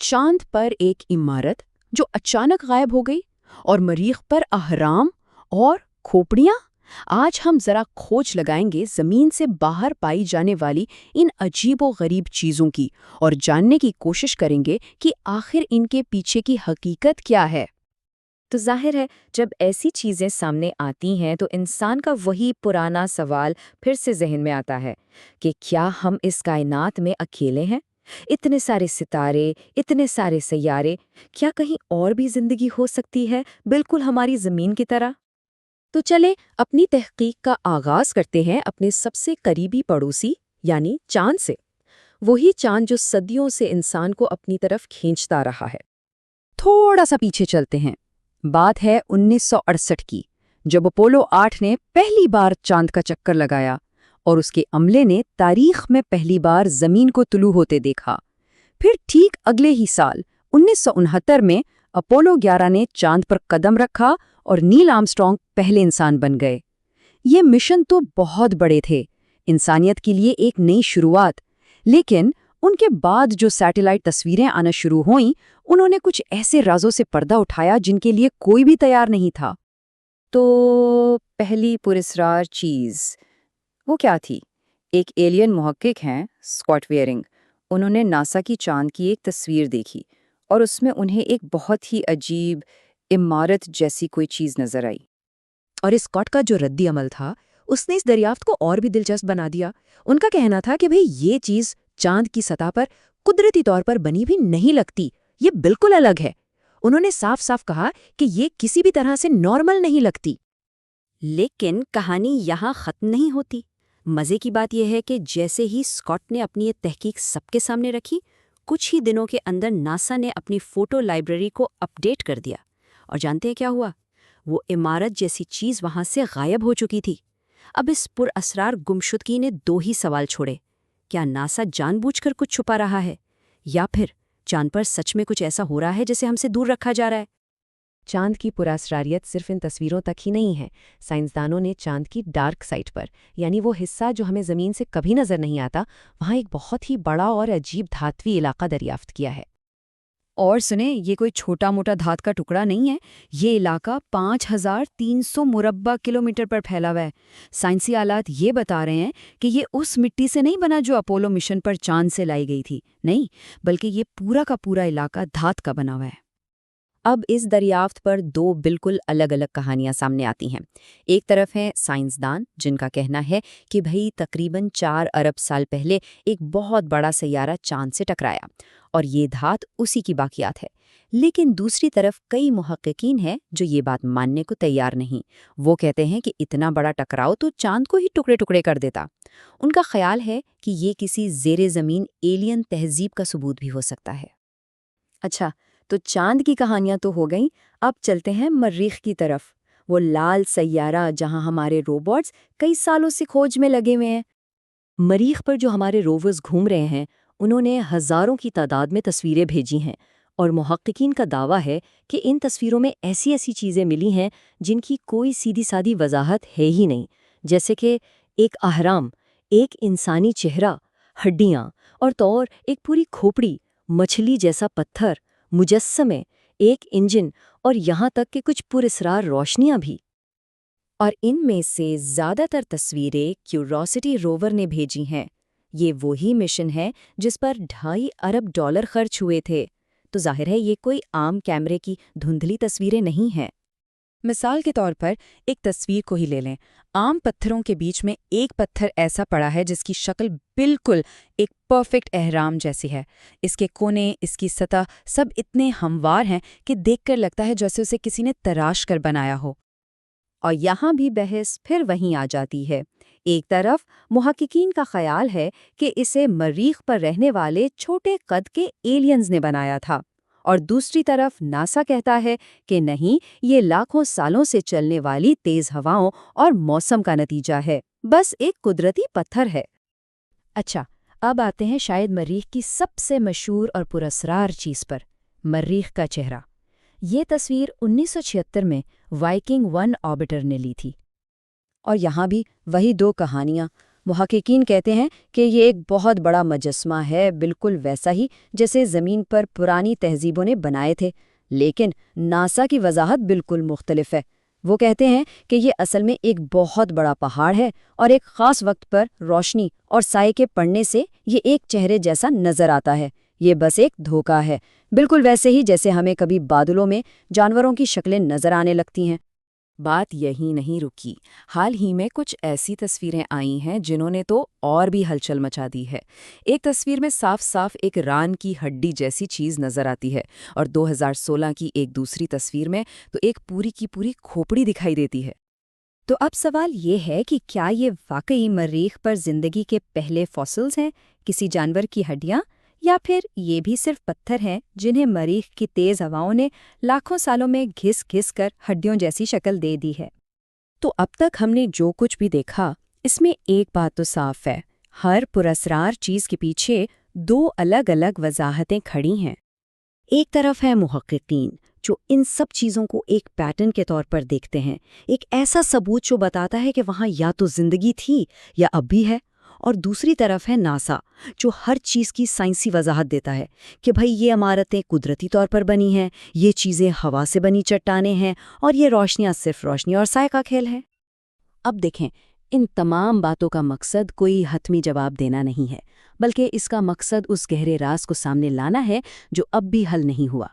चांद पर एक इमारत जो अचानक गायब हो गई और मरीख पर अहराम और खोपड़ियां। आज हम जरा खोज लगाएंगे जमीन से बाहर पाई जाने वाली इन अजीबो-गरीब चीजों की और जानने की कोशिश करेंगे कि आखिर इनके पीछे की हकीकत क्या है। तो जाहिर है जब ऐसी चीज़ें सामने आती हैं तो इंसान का वही पुराना सवाल फिर से जहन में आता है कि क्या हम इस कायनात में अकेले हैं? इतने सारे सितारे, इतने सारे सैयारे, क्या कहीं और भी जिंदगी हो सकती है, बिल्कुल हमारी ज़मीन की तरह? तो चले अपनी तहकीक का आगाज करते हैं अपने सबसे करीबी पड़ोसी यानी चांद से। वही चांद जो सदियों से इंसान को अपनी तरफ खींचता रहा है। थोड़ा सा पीछे चलते हैं। बात है 1968 की, जब अपोलो 8 ने पहली बार चांद का चक्कर लगाया और उसके अमले ने तारीख में पहली बार जमीन को तुलू होते देखा। फिर ठीक अगले ही साल 1969 में अपोलो 11 ने चांद पर कदम रखा और नील आर्मस्ट्रॉन्ग पहले इंसान बन गए। ये मिशन तो बहुत बड़े थे, इंसानियत के लिए एक नई शुरुआत। लेकिन उनके बाद जो सैटेलाइट तस्वीरें आना शुरू हुईं, उन्होंने कुछ ऐसे राजों से पर्दा उठाया जिनके लिए कोई भी तैयार नहीं था। तो पहली पुरस्कार चीज़ वो क्या थी? एक एलियन मुहक्किक हैं, स्कॉट वेयरिंग। उन्होंने नासा की चांद की एक तस्वीर देखी और उसमें उन्हें एक बहुत ही अजीब इमारत जैसी कोई चीज़ नजर आई। और इस स्कॉट का जो रद्दी अमल था, उसने इस दरियाफ्त को और भी दिलचस्प बना दिया। उनका कहना था कि भाई ये चीज चांद की सतह पर कुदरती तौर पर बनी भी नहीं लगती, ये बिल्कुल अलग है। उन्होंने साफ साफ कहा कि ये किसी भी तरह से नॉर्मल नहीं लगती। लेकिन कहानी यहाँ खत्म नहीं होती। मज़े की बात यह है कि जैसे ही स्कॉट ने अपनी ये तहकीक सबके सामने रखी, कुछ ही दिनों के अंदर नासा ने अपनी फ़ोटो लाइब्रेरी को अपडेट कर दिया। और जानते हैं क्या हुआ? वो इमारत जैसी चीज़ वहाँ से गायब हो चुकी थी। अब इस पुरअसरार गुमशुदगी ने दो ही सवाल छोड़े। क्या नासा जानबूझकर कुछ छुपा रहा है, या फिर चांद पर सच में कुछ ऐसा हो रहा है जिसे हमसे दूर रखा जा रहा है? चांद की पुरअसरारियत सिर्फ इन तस्वीरों तक ही नहीं है। साइंसदानों ने चांद की डार्क साइड पर, यानी वो हिस्सा जो हमें ज़मीन से कभी नज़र नहीं आता, वहाँ एक बहुत ही बड़ा और अजीब धात्वी इलाका दरियाफ्त किया है। और सुने, ये कोई छोटा मोटा धात का टुकड़ा नहीं है। ये इलाका 5300 मुरब्बा किलोमीटर पर फैला हुआ है। साइंसी आलात ये बता रहे हैं कि ये उस मिट्टी से नहीं बना जो अपोलो मिशन पर चांद से लाई गई थी, नहीं, बल्कि ये पूरा का पूरा इलाका धात का बना हुआ है। अब इस दरियाफ्त पर दो बिल्कुल अलग अलग कहानियां सामने आती हैं। एक तरफ है साइंसदान जिनका कहना है कि भाई तकरीबन 4 अरब साल पहले एक बहुत बड़ा सैयारा चांद से टकराया और ये धात उसी की बाकियात है। लेकिन दूसरी तरफ कई मुहक्किकीन हैं जो ये बात मानने को तैयार नहीं। वो कहते हैं कि इतना बड़ा टकराव तो चांद को ही टुकड़े टुकड़े कर देता। उनका ख्याल है कि ये किसी ज़ेरे ज़मीन एलियन तहजीब का सबूत भी हो सकता है। अच्छा, तो चांद की कहानियां तो हो गईं, अब चलते हैं मरीख की तरफ। वो लाल सैयारा जहां हमारे रोबोट्स कई सालों से खोज में लगे हुए हैं। मरीख पर जो हमारे रोवर्स घूम रहे हैं, उन्होंने हज़ारों की तादाद में तस्वीरें भेजी हैं और मुहक्किकीन का दावा है कि इन तस्वीरों में ऐसी ऐसी चीज़ें मिली हैं जिनकी कोई सीधी सादी वजाहत है ही नहीं, जैसे कि एक अहराम, एक इंसानी चेहरा, हड्डियाँ और तो और एक पूरी खोपड़ी, मछली जैसा पत्थर, मुजस्समे, एक इंजन और यहाँ तक कि कुछ पुरस्रार रोशनियाँ भी। और इनमें से ज़्यादातर तस्वीरें क्यूरोसिटी रोवर ने भेजी हैं। ये वही मिशन है जिस पर $2.5 अरब खर्च हुए थे। तो जाहिर है ये कोई आम कैमरे की धुंधली तस्वीरें नहीं हैं। मिसाल के तौर पर एक तस्वीर को ही ले लें। आम पत्थरों के बीच में एक पत्थर ऐसा पड़ा है जिसकी शक्ल बिल्कुल एक परफेक्ट एहराम जैसी है। इसके कोने, इसकी सतह सब इतने हमवार हैं कि देखकर लगता है जैसे उसे किसी ने तराश कर बनाया हो। और यहाँ भी बहस फिर वहीं आ जाती है। एक तरफ मुहक्किकीन का ख्याल है कि इसे मरीख पर रहने वाले छोटे कद के एलियंस ने बनाया था, और दूसरी तरफ नासा कहता है कि नहीं, ये लाखों सालों से चलने वाली तेज हवाओं और मौसम का नतीजा है, बस एक कुदरती पत्थर है। अच्छा, अब आते हैं शायद मरीख की सबसे मशहूर और पुरस्रार चीज़ पर, मरीख का चेहरा। ये तस्वीर 1976 में वाइकिंग 1 ऑर्बिटर ने ली थी। और यहाँ भी वही दो कहानियाँ। محققین کہتے ہیں کہ یہ ایک بہت بڑا مجسمہ ہے، بالکل ویسا ہی جیسے زمین پر پرانی تہذیبوں نے بنائے تھے، لیکن ناسا کی وضاحت بالکل مختلف ہے۔ وہ کہتے ہیں کہ یہ اصل میں ایک بہت بڑا پہاڑ ہے اور ایک خاص وقت پر روشنی اور سائے کے پڑنے سے یہ ایک چہرے جیسا نظر آتا ہے۔ یہ بس ایک دھوکہ ہے، بالکل ویسے ہی جیسے ہمیں کبھی بادلوں میں جانوروں کی شکلیں نظر آنے لگتی ہیں۔ بات یہی نہیں رکی، حال ہی میں کچھ ایسی تصویریں آئی ہیں جنہوں نے تو اور بھی ہلچل مچا دی ہے۔ ایک تصویر میں صاف صاف ایک ران کی ہڈی جیسی چیز نظر آتی ہے، اور 2016 کی ایک دوسری تصویر میں تو ایک پوری کی پوری کھوپڑی دکھائی دیتی ہے۔ تو اب سوال یہ ہے کہ کیا یہ واقعی مریخ پر زندگی کے پہلے فاسلز ہیں، کسی جانور کی ہڈیاں، یا پھر یہ بھی صرف پتھر ہیں جنہیں مریخ کی تیز ہواؤں نے لاکھوں سالوں میں گھس گھس کر ہڈیوں جیسی شکل دے دی ہے؟ تو اب تک ہم نے جو کچھ بھی دیکھا، اس میں ایک بات تو صاف ہے، ہر پراسرار چیز کے پیچھے دو الگ الگ وضاحتیں کھڑی ہیں۔ ایک طرف ہے محققین جو ان سب چیزوں کو ایک پیٹرن کے طور پر دیکھتے ہیں، ایک ایسا ثبوت جو بتاتا ہے کہ وہاں یا تو زندگی تھی یا اب بھی ہے، اور دوسری طرف ہے ناسا جو ہر چیز کی سائنسی وضاحت دیتا ہے کہ بھئی یہ عمارتیں قدرتی طور پر بنی ہیں، یہ چیزیں ہوا سے بنی چٹانیں ہیں، اور یہ روشنیاں صرف روشنی اور سائے کا کھیل ہے۔ اب دیکھیں، ان تمام باتوں کا مقصد کوئی حتمی جواب دینا نہیں ہے، بلکہ اس کا مقصد اس گہرے راز کو سامنے لانا ہے جو اب بھی حل نہیں ہوا۔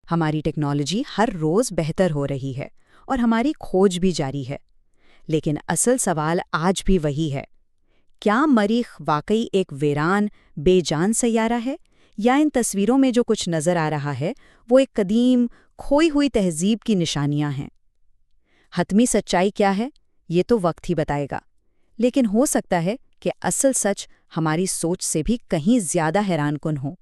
ہماری ٹیکنالوجی ہر روز بہتر ہو رہی ہے اور ہماری کھوج بھی جاری ہے، لیکن اصل سوال آج بھی وہی ہے: کیا مریخ واقعی ایک ویران، بے جان سیارہ ہے، یا ان تصویروں میں جو کچھ نظر آ رہا ہے وہ ایک قدیم، کھوئی ہوئی تہذیب کی نشانیاں ہیں؟ حتمی سچائی کیا ہے، یہ تو وقت ہی بتائے گا، لیکن ہو سکتا ہے کہ اصل سچ ہماری سوچ سے بھی کہیں زیادہ حیران کن ہو۔